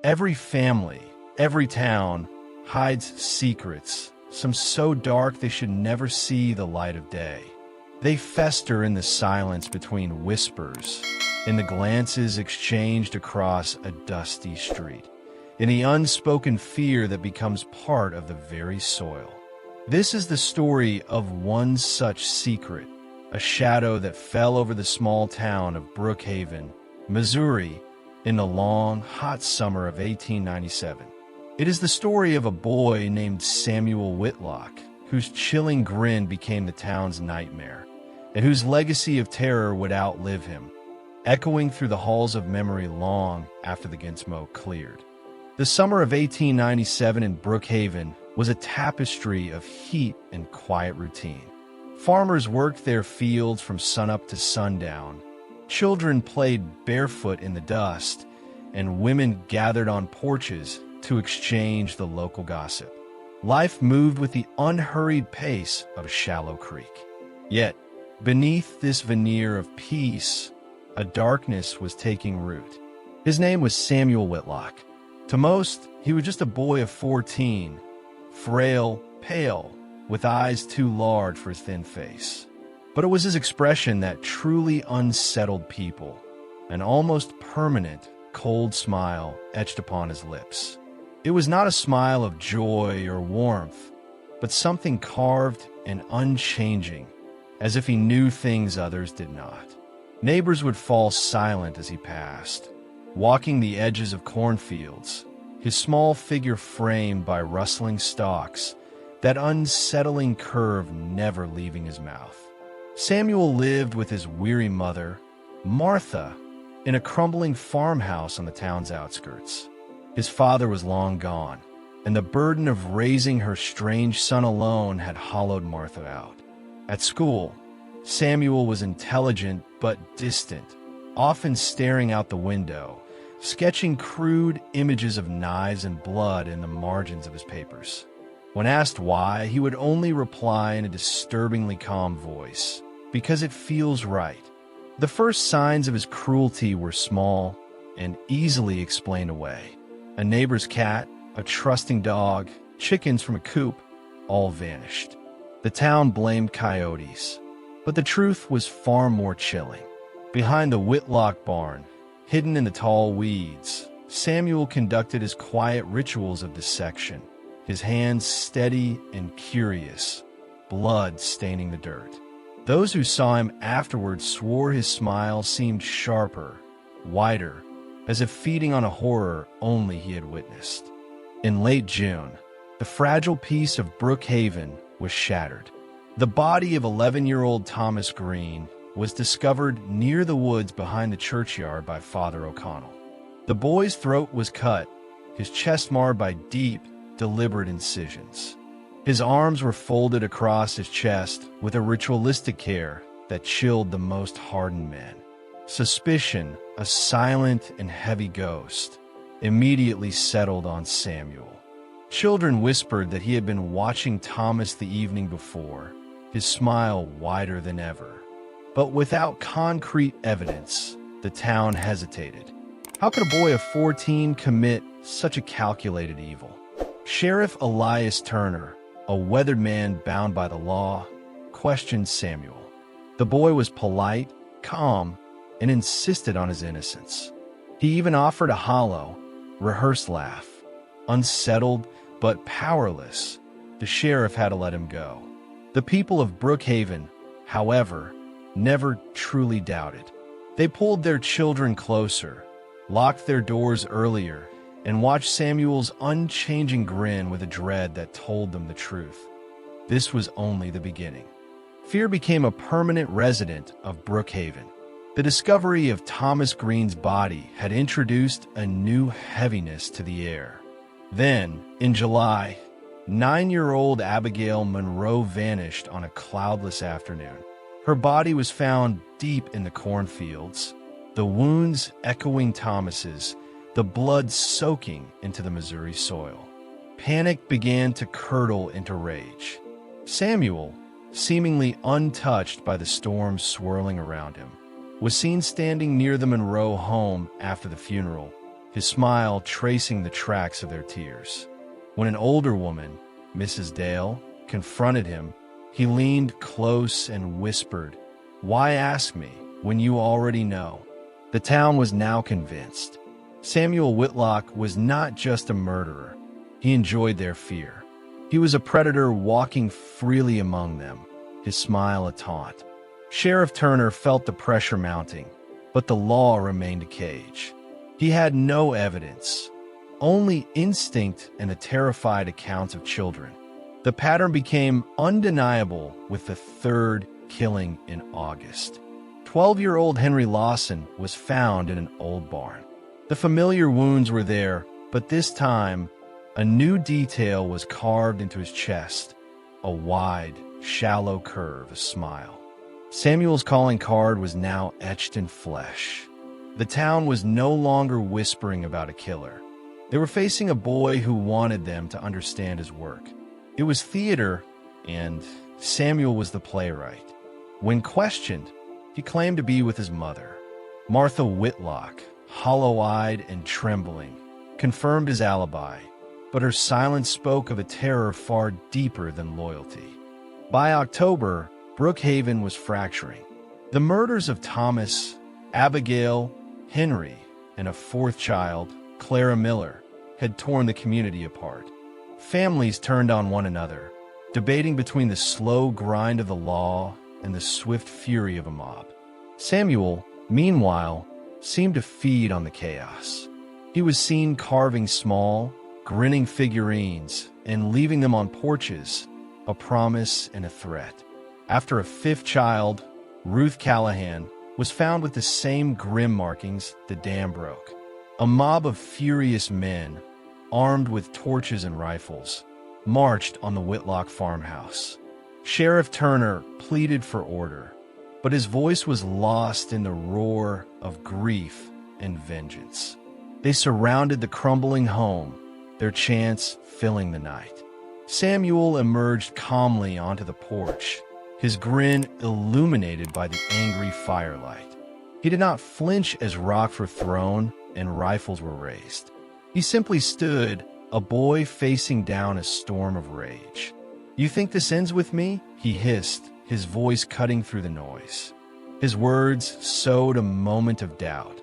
Every family, every town hides secrets, some so dark they should never see the light of day. They fester in the silence between whispers, in the glances exchanged across a dusty street, in the unspoken fear that becomes part of the very soil. This is the story of one such secret, a shadow that fell over the small town of Brook Haven, Missouri, in the long, hot summer of 1897. It is the story of a boy named Samuel Whitlock, whose chilling grin became the town's nightmare, and whose legacy of terror would outlive him, echoing through the halls of memory long after the gunsmoke cleared. The summer of 1897 in Brook Haven was a tapestry of heat and quiet routine. Farmers worked their fields from sunup to sundown. Children played barefoot in the dust, and women gathered on porches to exchange the local gossip. Life moved with the unhurried pace of a shallow creek. Yet, beneath this veneer of peace, a darkness was taking root. His name was Samuel Whitlock. To most, he was just a boy of 14, frail, pale, with eyes too large for his thin face. But it was his expression that truly unsettled people, an almost permanent, cold smile etched upon his lips. It was not a smile of joy or warmth, but something carved and unchanging, as if he knew things others did not. Neighbors would fall silent as he passed, walking the edges of cornfields, his small figure framed by rustling stalks, that unsettling curve never leaving his mouth. Samuel lived with his weary mother, Martha, in a crumbling farmhouse on the town's outskirts. His father was long gone, and the burden of raising her strange son alone had hollowed Martha out. At school, Samuel was intelligent but distant, often staring out the window, sketching crude images of knives and blood in the margins of his papers. When asked why, he would only reply in a disturbingly calm voice, "Because it feels right." The first signs of his cruelty were small and easily explained away. A neighbor's cat, a trusting dog, chickens from a coop, all vanished. The town blamed coyotes, but the truth was far more chilling. Behind the Whitlock barn, hidden in the tall weeds, Samuel conducted his quiet rituals of dissection, his hands steady and curious, blood staining the dirt. Those who saw him afterwards swore his smile seemed sharper, wider, as if feeding on a horror only he had witnessed. In late June, the fragile peace of Brook Haven was shattered. The body of 11-year-old Thomas Green was discovered near the woods behind the churchyard by Father O'Connell. The boy's throat was cut, his chest marred by deep, deliberate incisions. His arms were folded across his chest with a ritualistic care that chilled the most hardened men. Suspicion, a silent and heavy ghost, immediately settled on Samuel. Children whispered that he had been watching Thomas the evening before, his smile wider than ever. But without concrete evidence, the town hesitated. How could a boy of 14 commit such a calculated evil? Sheriff Elias Turner, a weathered man bound by the law, questioned Samuel. The boy was polite, calm, and insisted on his innocence. He even offered a hollow, rehearsed laugh. Unsettled but powerless, the sheriff had to let him go. The people of Brook Haven, however, never truly doubted. They pulled their children closer, locked their doors earlier, and watched Samuel's unchanging grin with a dread that told them the truth. This was only the beginning. Fear became a permanent resident of Brook Haven. The discovery of Thomas Green's body had introduced a new heaviness to the air. Then, in July, 9-year-old Abigail Monroe vanished on a cloudless afternoon. Her body was found deep in the cornfields, the wounds echoing Thomas's, the blood soaking into the Missouri soil. Panic began to curdle into rage. Samuel, seemingly untouched by the storm swirling around him, was seen standing near the Monroe home after the funeral, his smile tracing the tracks of their tears. When an older woman, Mrs. Dale, confronted him, he leaned close and whispered, "Why ask me when you already know?" The town was now convinced. Samuel Whitlock was not just a murderer. He enjoyed their fear. He was a predator walking freely among them, his smile a taunt. Sheriff Turner felt the pressure mounting, but the law remained a cage. He had no evidence, only instinct and a terrified account of children. The pattern became undeniable with the third killing in August. 12-year-old Henry Lawson was found in an old barn. The familiar wounds were there, but this time, a new detail was carved into his chest, a wide, shallow curve, a smile. Samuel's calling card was now etched in flesh. The town was no longer whispering about a killer. They were facing a boy who wanted them to understand his work. It was theater, and Samuel was the playwright. When questioned, he claimed to be with his mother. Martha Whitlock, hollow-eyed and trembling, confirmed his alibi, but her silence spoke of a terror far deeper than loyalty. By October, Brook Haven was fracturing. The murders of Thomas, Abigail, Henry, and a fourth child, Clara Miller, had torn the community apart. Families turned on one another, debating between the slow grind of the law and the swift fury of a mob. Samuel, meanwhile, seemed to feed on the chaos. He was seen carving small, grinning figurines and leaving them on porches, a promise and a threat. After a fifth child, Ruth Callahan, was found with the same grim markings, the dam broke. A mob of furious men, armed with torches and rifles, marched on the Whitlock farmhouse. Sheriff Turner pleaded for order, but his voice was lost in the roar of grief and vengeance. They surrounded the crumbling home, their chants filling the night. Samuel emerged calmly onto the porch, his grin illuminated by the angry firelight. He did not flinch as rocks were thrown and rifles were raised. He simply stood, a boy facing down a storm of rage. "You think this ends with me?" he hissed, his voice cutting through the noise. His words sowed a moment of doubt,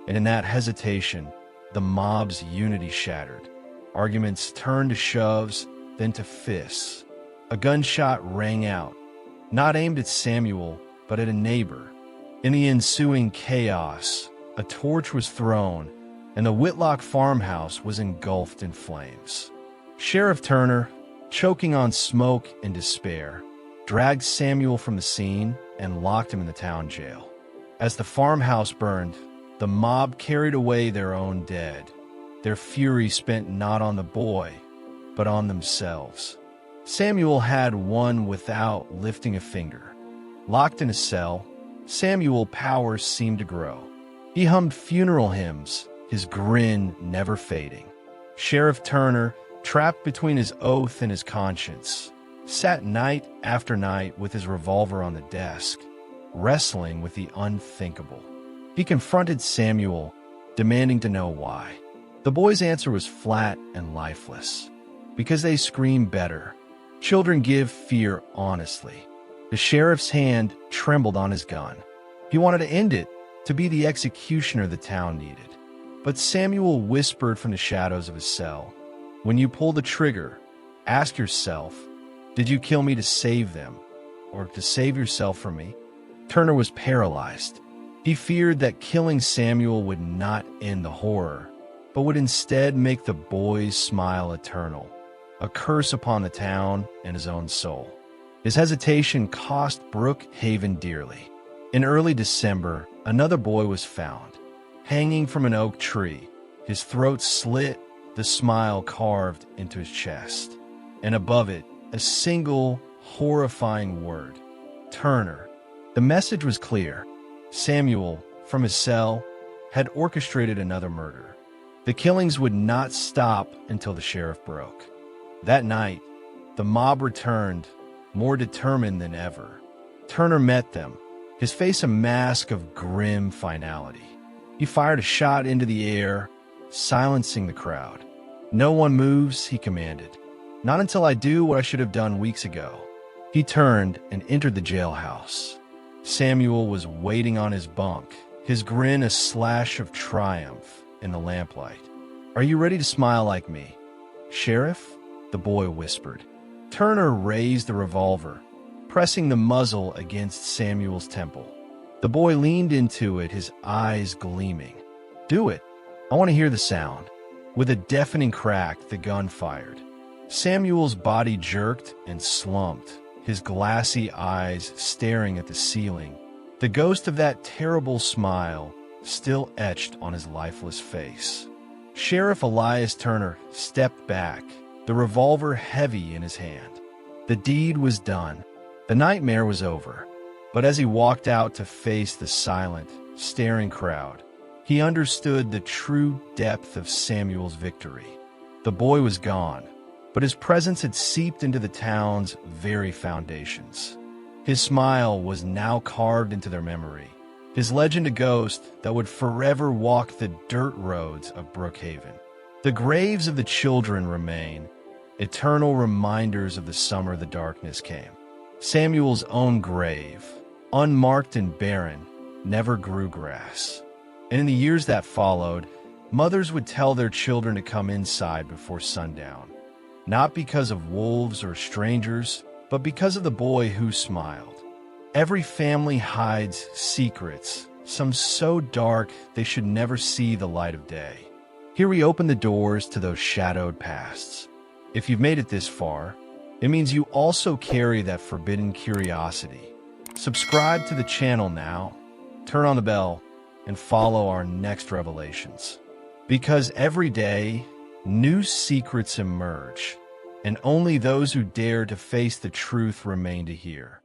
and in that hesitation, the mob's unity shattered. Arguments turned to shoves, then to fists. A gunshot rang out, not aimed at Samuel, but at a neighbor. In the ensuing chaos, a torch was thrown, and the Whitlock farmhouse was engulfed in flames. Sheriff Turner, choking on smoke and despair, dragged Samuel from the scene and locked him in the town jail. As the farmhouse burned, the mob carried away their own dead, their fury spent not on the boy, but on themselves. Samuel had won without lifting a finger. Locked in a cell, Samuel's power seemed to grow. He hummed funeral hymns, his grin never fading. Sheriff Turner, trapped between his oath and his conscience, sat night after night with his revolver on the desk, wrestling with the unthinkable. He confronted Samuel, demanding to know why. The boy's answer was flat and lifeless. Because they scream better. Children give fear honestly. The sheriff's hand trembled on his gun. He wanted to end it, to be the executioner the town needed. But Samuel whispered from the shadows of his cell, "When you pull the trigger, ask yourself, did you kill me to save them, or to save yourself from me?" Turner was paralyzed. He feared that killing Samuel would not end the horror, but would instead make the boy's smile eternal, a curse upon the town and his own soul. His hesitation cost Brook Haven dearly. In early December, another boy was found, hanging from an oak tree, his throat slit, the smile carved into his chest, and above it, a single, horrifying word, Turner. The message was clear. Samuel, from his cell, had orchestrated another murder. The killings would not stop until the sheriff broke. That night, the mob returned, more determined than ever. Turner met them, his face a mask of grim finality. He fired a shot into the air, silencing the crowd. "No one moves," he commanded. "Not until I do what I should have done weeks ago." He turned and entered the jailhouse. Samuel was waiting on his bunk, his grin a slash of triumph in the lamplight. "Are you ready to smile like me, Sheriff?" the boy whispered. Turner raised the revolver, pressing the muzzle against Samuel's temple. The boy leaned into it, his eyes gleaming. "Do it. I want to hear the sound." With a deafening crack, the gun fired. Samuel's body jerked and slumped, his glassy eyes staring at the ceiling, the ghost of that terrible smile still etched on his lifeless face. Sheriff Elias Turner stepped back, the revolver heavy in his hand. The deed was done. The nightmare was over. But as he walked out to face the silent, staring crowd, he understood the true depth of Samuel's victory. The boy was gone, but his presence had seeped into the town's very foundations. His smile was now carved into their memory, his legend a ghost that would forever walk the dirt roads of Brook Haven. The graves of the children remain, eternal reminders of the summer the darkness came. Samuel's own grave, unmarked and barren, never grew grass. And in the years that followed, mothers would tell their children to come inside before sundown, not because of wolves or strangers, but because of the boy who smiled. Every family hides secrets, some so dark they should never see the light of day. Here we open the doors to those shadowed pasts. If you've made it this far, it means you also carry that forbidden curiosity. Subscribe to the channel now, turn on the bell, and follow our next revelations. Because every day, new secrets emerge, and only those who dare to face the truth remain to hear.